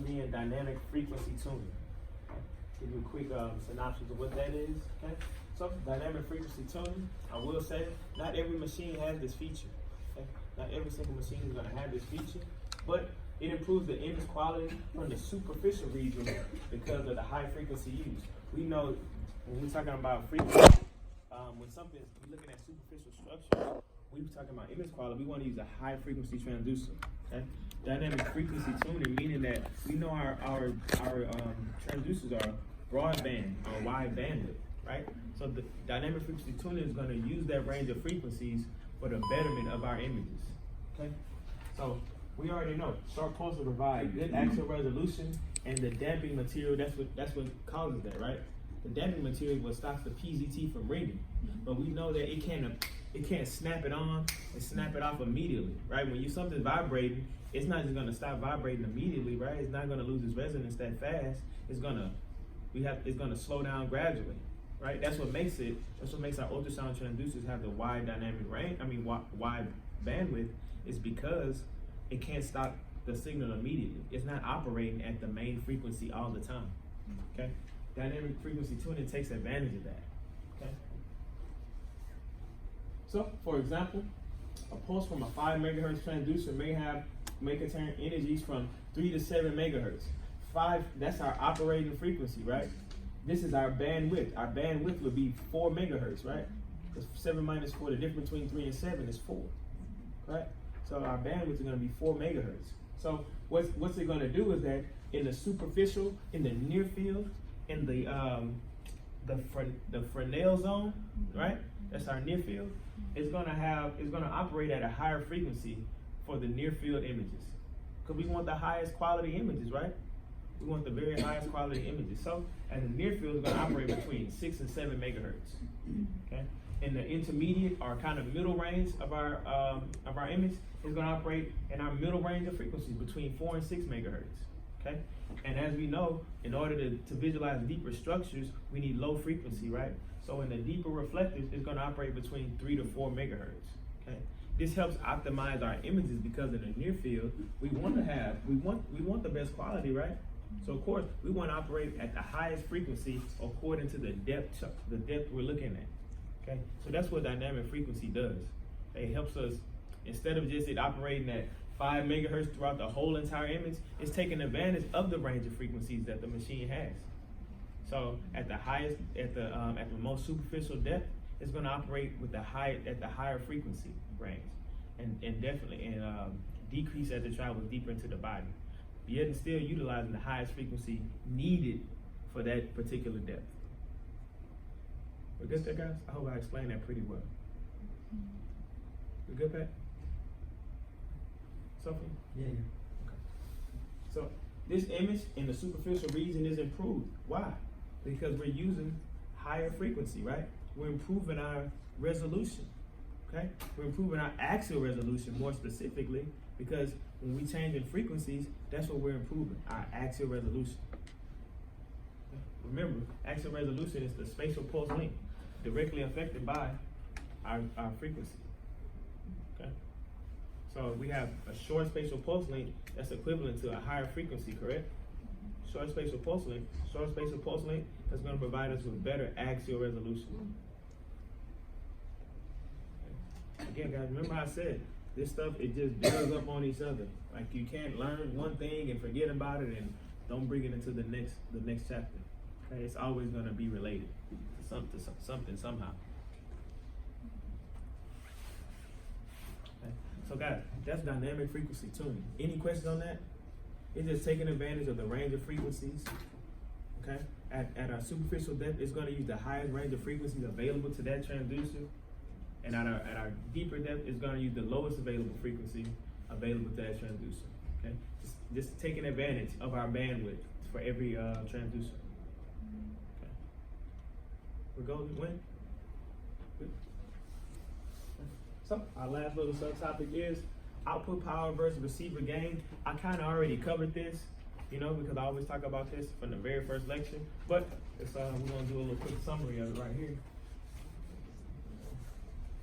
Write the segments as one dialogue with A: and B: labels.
A: being dynamic frequency tuning. Give you a quick synopsis of what that is. Okay, so dynamic frequency tuning. I will say, not every machine has this feature. Okay, not every single machine is going to have this feature, but it improves the image quality from the superficial region because of the high frequency used. We know when we're talking about frequency, when something's looking at superficial structure, we're talking about image quality. We want to use a high frequency transducer. Okay, dynamic frequency tuning, meaning that we know our transducers are broadband or wide bandwidth, right? So the dynamic frequency tuning is going to use that range of frequencies for the betterment of our images. Okay, so we already know sharp pulse will provide good axial resolution, and the damping material, that's what causes that, right? The damping material is what stops the PZT from ringing. But we know that it can't snap it on and snap it off immediately, right? When something's vibrating, it's not just gonna stop vibrating immediately, right? It's not gonna lose its resonance that fast. It's gonna slow down gradually, right? That's what makes our ultrasound transducers have the wide dynamic range. Wide bandwidth is because it can't stop the signal immediately. It's not operating at the main frequency all the time. Okay? Dynamic frequency tuning takes advantage of that. Okay? So, for example, a pulse from a 5 megahertz transducer may contain energies from 3 to 7 megahertz. 5, that's our operating frequency, right? This is our bandwidth. Our bandwidth would be 4 megahertz, right? Because 7 minus 4, the difference between 3 and 7 is 4, right? So our bandwidth is going to be 4 megahertz. So what's it going to do is that in the superficial, in the near field, in the Fresnel zone, right? That's our near field. It's going to operate at a higher frequency for the near field images, because we want the highest quality images, right? We want the very highest quality images. So at the near field, it's going to operate between 6 and 7 megahertz. Okay. In the intermediate or kind of middle range of our image, is going to operate in our middle range of frequencies between 4 and 6 megahertz. Okay, and as we know, in order to visualize deeper structures, we need low frequency, right? So in the deeper reflectors, it's going to operate between 3 to 4 megahertz. Okay, this helps optimize our images because in the near field, we want the best quality, right? So of course, we want to operate at the highest frequency according to the depth we're looking at. Okay, so that's what dynamic frequency does. It helps us, instead of just it operating at 5 megahertz throughout the whole entire image, it's taking advantage of the range of frequencies that the machine has. So at the most superficial depth, it's going to operate with the higher frequency range, and definitely decrease as it travels deeper into the body. Yet and still utilizing the highest frequency needed for that particular depth. We're good there, guys? I hope I explained that pretty well. We good, Pat? Sophie?
B: Yeah.
A: Okay. So this image in the superficial region is improved. Why? Because we're using higher frequency, right? We're improving our resolution. Okay? We're improving our axial resolution more specifically, because when we change in frequencies, that's what we're improving, our axial resolution. Okay? Remember, axial resolution is the spatial pulse length directly affected by our frequency. Okay? So we have a short spatial pulse length that's equivalent to a higher frequency, correct? Short spatial pulse length is going to provide us with better axial resolution. Okay. Again, guys, remember I said, this stuff, it just builds up on each other. Like, you can't learn one thing and forget about it and don't bring it into the next chapter. Okay, it's always going to be related to something somehow. Okay. So guys, that's dynamic frequency tuning. Any questions on that? It's just taking advantage of the range of frequencies. Okay, at our superficial depth, it's going to use the highest range of frequencies available to that transducer. And at our deeper depth, it's going to use the lowest available frequency available to that transducer. Okay, just taking advantage of our bandwidth for every transducer. Okay, we're going to win. Good. So our last little subtopic is output power versus receiver gain. I kind of already covered this, because I always talk about this from the very first lecture. But it's, we're going to do a little quick summary of it right here.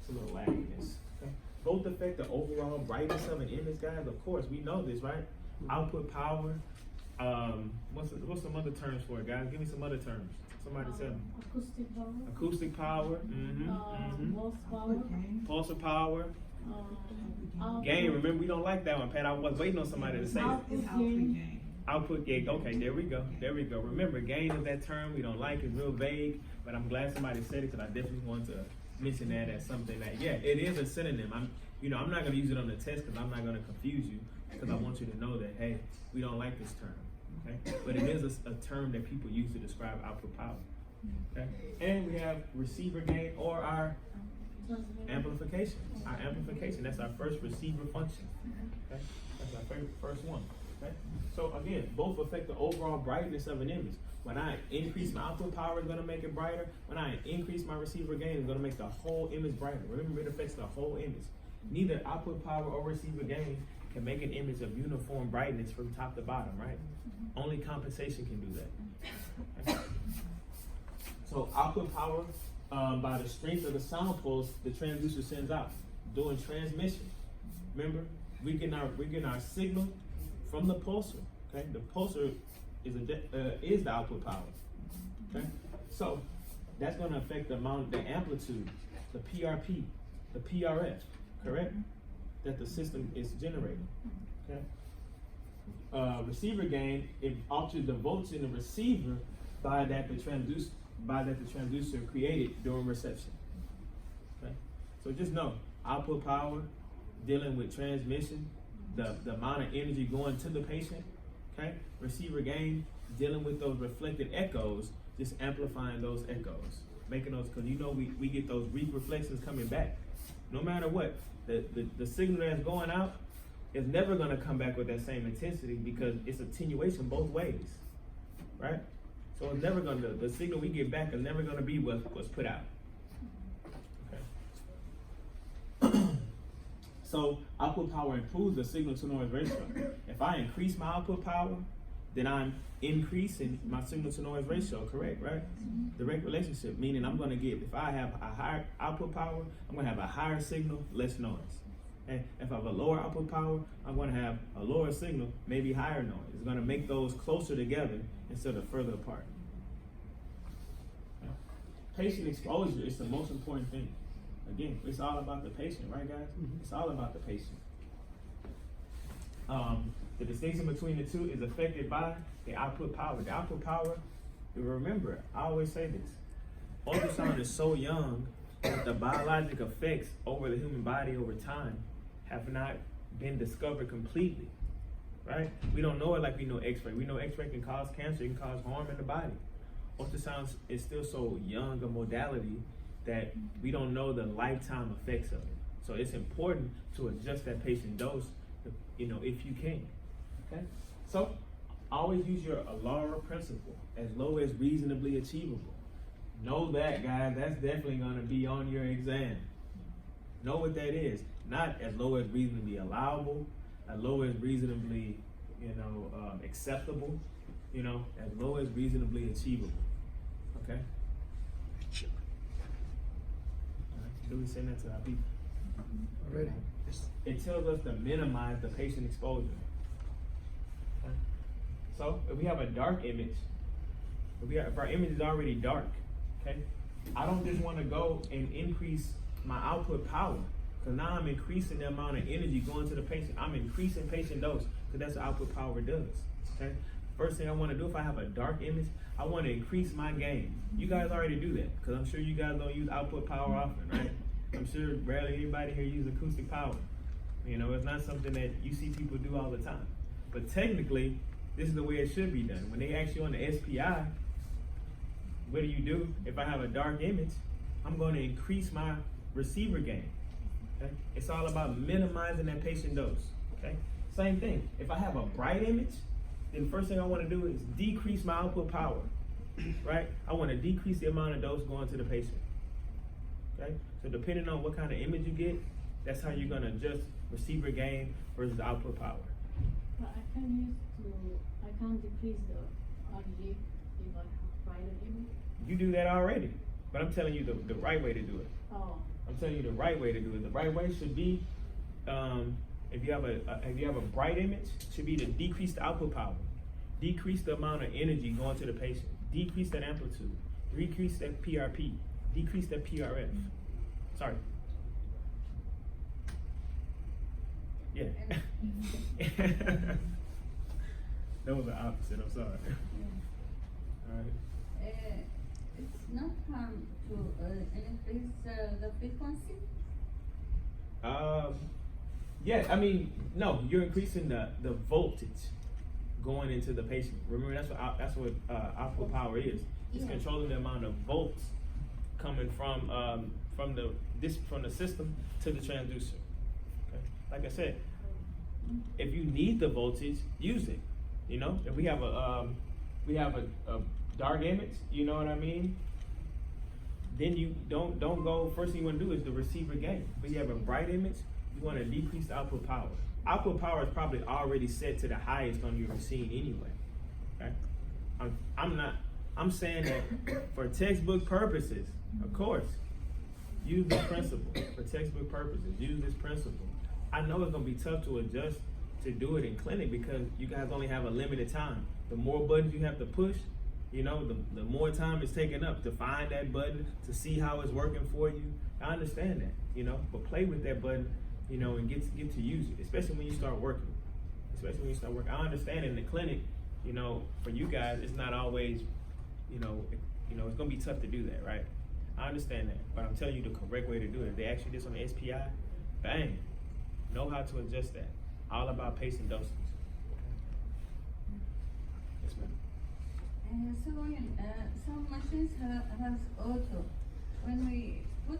A: A little lagginess. Okay. Both affect the overall brightness of an image, guys. Of course, we know this, right? Output power what's some other terms for it, guys? Give me some other terms. Somebody tell me.
B: Acoustic power.
A: Acoustic power.
B: Pulse power.
A: Pulsar power. Gain. Remember, we don't like that one, Pat. I was waiting on somebody to say it. Output gain. Okay, there we go. Remember, gain is that term we don't like. It's real vague, but I'm glad somebody said it because I definitely want to mention that as something that, yeah, it is a synonym. I'm not going to use it on the test because I'm not going to confuse you, because I want you to know that, hey, we don't like this term, okay? But it is a term that people use to describe output power, okay? And we have receiver gain, or our amplification. Our amplification, that's our first receiver function, okay? That's our first one, okay? So again, both affect the overall brightness of an image. When I increase my output power, it's going to make it brighter. When I increase my receiver gain, it's going to make the whole image brighter. Remember, it affects the whole image. Neither output power or receiver gain can make an image of uniform brightness from top to bottom, right? Only compensation can do that. Okay. So output power, by the strength of the sound pulse, the transducer sends out. During transmission, remember, we get our signal from the pulsar. Okay, the pulsar is the output power. Okay, so that's going to affect the amplitude, the PRP, the PRF, correct? That the system is generating. Okay. Receiver gain, it alters the voltage in the receiver by that the transducer created during reception. Okay. So just know, output power, dealing with transmission, the amount of energy going to the patient. Okay. Receiver gain, dealing with those reflected echoes, just amplifying those echoes, making those, because we get those weak reflections coming back. No matter what, the signal that's going out is never going to come back with that same intensity because it's attenuation both ways, right? So it's never going to, the signal we get back is never going to be what's put out. Okay. So output power improves the signal to noise ratio. If I increase my output power, then I'm increasing my signal to noise ratio, correct, right? Direct relationship, meaning I'm going to get, if I have a higher output power, I'm going to have a higher signal, less noise. And if I have a lower output power, I'm going to have a lower signal, maybe higher noise. It's going to make those closer together instead of further apart. Okay. Patient exposure is the most important thing. Again, it's all about the patient, right, guys? It's all about the patient. The distinction between the two is affected by the output power. The output power, remember, I always say this, ultrasound is so young that the biologic effects over the human body over time have not been discovered completely, right? We don't know it like we know X-ray. We know X-ray can cause cancer, it can cause harm in the body. Ultrasound is still so young a modality that we don't know the lifetime effects of it. So it's important to adjust that patient dose, if you can. Okay, so always use your ALARA principle, as low as reasonably achievable. Know that, guys, that's definitely going to be on your exam. Know what that is. Not as low as reasonably allowable, as low as reasonably, acceptable, as low as reasonably achievable. Okay? All right. Do we send that to our people?
C: Already.
A: It tells us to minimize the patient exposure. Okay. So if we have a dark image, if our image is already dark, okay, I don't just want to go and increase my output power, because now I'm increasing the amount of energy going to the patient. I'm increasing patient dose, because that's what output power does. Okay. First thing I want to do if I have a dark image, I want to increase my gain. You guys already do that, because I'm sure you guys don't use output power often, right? I'm sure rarely anybody here uses acoustic power. It's not something that you see people do all the time. But technically, this is the way it should be done. When they ask you on the SPI, what do you do? If I have a dark image, I'm going to increase my receiver gain. Okay? It's all about minimizing that patient dose. Okay? Same thing. If I have a bright image, then the first thing I want to do is decrease my output power. Right? I want to decrease the amount of dose going to the patient. Okay? So depending on what kind of image you get, that's how you're going to adjust receiver gain versus output power.
B: But I can't decrease the RGB if I have brighter image.
A: You do that already, but I'm telling you the right way to do it.
B: Oh.
A: I'm telling you the right way to do it. The right way should be, if you have a bright image, should be to decrease the output power. decrease the amount of energy going to the patient, decrease that amplitude, decrease that PRP, decrease that PRF. Sorry. Yeah. That was the opposite, I'm sorry. Alright.
C: It's not harm to increase the frequency?
A: Yeah, I mean, no, you're increasing the voltage going into the patient. Remember, that's what output power is. It's
C: Yeah.
A: controlling the amount of volts coming from the system to the transducer. Okay? Like I said, if you need the voltage, use it. You know, if we have a dark image, you know what I mean? Then you don't go. First thing you want to do is the receiver gain. If you have a bright image, you want to decrease the output power. Output power is probably already set to the highest on your machine anyway. Okay? I'm saying that for textbook purposes, of course, use this principle. For textbook purposes, use this principle. I know it's gonna be tough to adjust to do it in clinic because you guys only have a limited time. The more buttons you have to push, you know, the more time it's taking up to find that button, to see how it's working for you. I understand that, you know, but play with that button, you know, and get to use it, especially when you start working. I understand in the clinic, you know, for you guys, it's not always, you know, it's gonna be tough to do that, right? I understand that, but I'm telling you the correct way to do it. If they ask you this on the SPI, bang, know how to adjust that. All about pace and dosage. Yes, ma'am.
C: So some machines has auto. When we put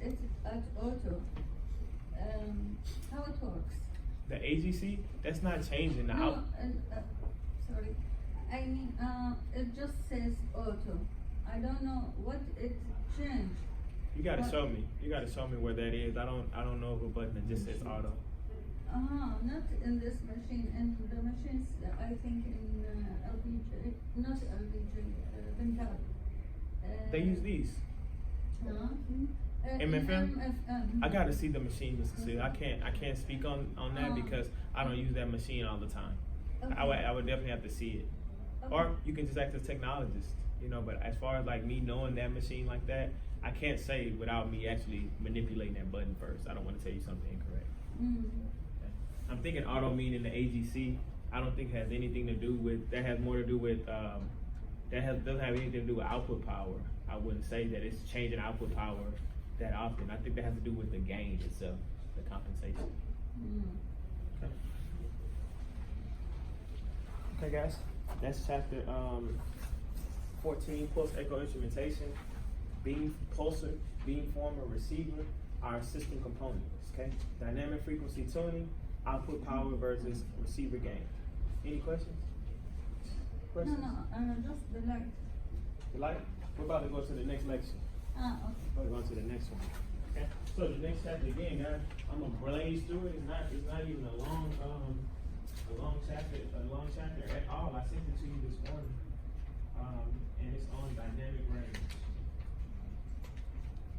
C: it at auto, how it works?
A: The AGC, that's not changing the
C: No,
A: out.
C: sorry. I mean, it just says auto. I don't know what it changed.
A: You gotta
C: What?
A: show me. You gotta show me where that is. I don't know of a button that just says auto.
C: Not in this machine. In the machines, I think in LBJ, not LBJ, Bengal.
A: They use these. MFM?
C: MFM.
A: I gotta see the machine, Mr. Seal. I can't speak on that because I don't use that machine all the time. I would definitely have to see it. Or you can just ask the technologist, you know, but as far as like me knowing that machine like that, I can't say without me actually manipulating that button first. I don't want to tell you something incorrect. I'm thinking auto meaning the AGC. I don't think has anything to do with, that has more to do with, doesn't have anything to do with output power. I wouldn't say that it's changing output power that often. I think that has to do with the gain itself, the compensation. Okay. Okay, guys, that's chapter 14, pulse echo instrumentation, beam pulsar, beam former, receiver, our system components. Okay, dynamic frequency tuning, output power versus receiver gain. Any questions?
C: No, just the light.
A: The light? We're about to go to the next lecture.
C: Okay.
A: We're going to go to the next one. Okay. So the next chapter again, guys. I'm gonna blaze through it. It's not even a long chapter at all. I sent it to you this morning, and it's on dynamic range.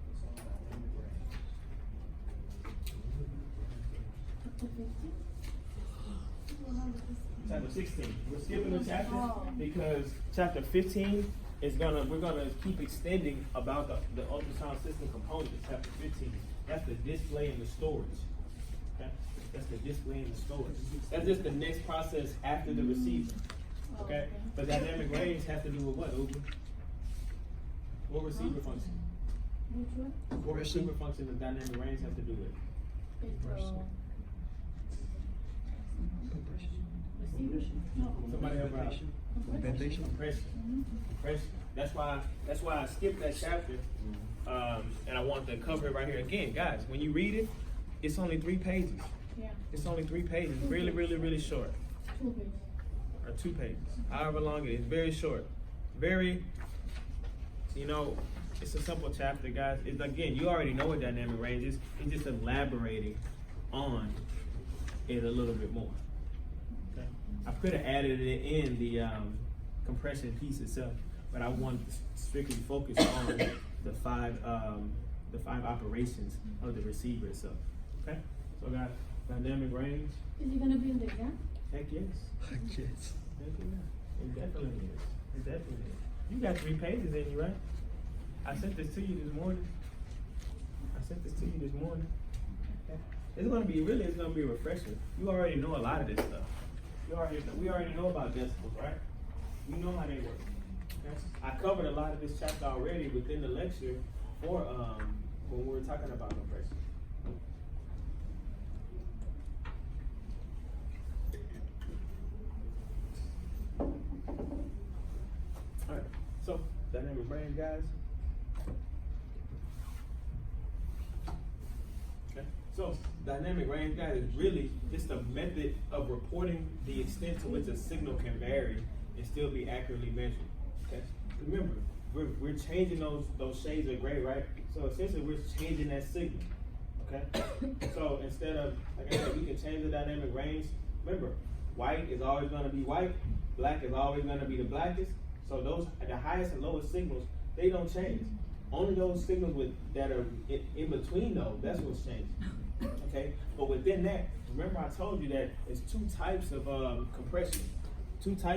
A: It's on dynamic range. Chapter 16. We're skipping the chapter because chapter 15 is we're gonna keep extending about the ultrasound system components. Chapter 15. That's the display and the storage. Okay? That's the display and the storage. That's just the next process after the receiver. Okay? But dynamic range has to do with what, Uber? What receiver function?
B: Which one?
A: What receiver function does dynamic range have to do with?
B: Receiver? No.
A: Somebody help out.
B: Compression.
A: Compression. That's why I skipped that chapter, and I wanted to cover it right here again, guys. When you read it, it's only 3 pages.
B: Yeah.
A: It's only 3 pages. Really, really, really short.
B: 2 pages.
A: Or 2 pages. However long it is, very short. Very, you know, it's a simple chapter, guys. It's, again, you already know what dynamic range is. It's just elaborating on it a little bit more. Okay. I could have added it in the compression piece itself, but I wanted to strictly focus on the 5 operations of the receiver itself. Okay. So, guys, dynamic range.
B: Is it gonna be in the exam?
A: Heck yes.
D: Heck yes.
A: Heck yeah. definitely is. It definitely is. You got 3 pages in you, right? I sent this to you this morning. Okay. It's gonna be refreshing. You already know a lot of this stuff. We already know about decibels, right? We know how they work. Okay? I covered a lot of this chapter already within the lecture for when we were talking about compression. Alright, so dynamic range, guys. Okay, so dynamic range, guys, is really just a method of reporting the extent to which a signal can vary and still be accurately measured. Okay, remember, we're changing those shades of gray, right? So essentially, we're changing that signal. Okay, so instead of, like I said, we can change the dynamic range. Remember, white is always going to be white, black is always going to be the blackest. So those, the highest and lowest signals, they don't change. Only those signals that are in between those, that's what's changing. Okay, but within that, remember I told you that there's 2 types of compression, 2 types.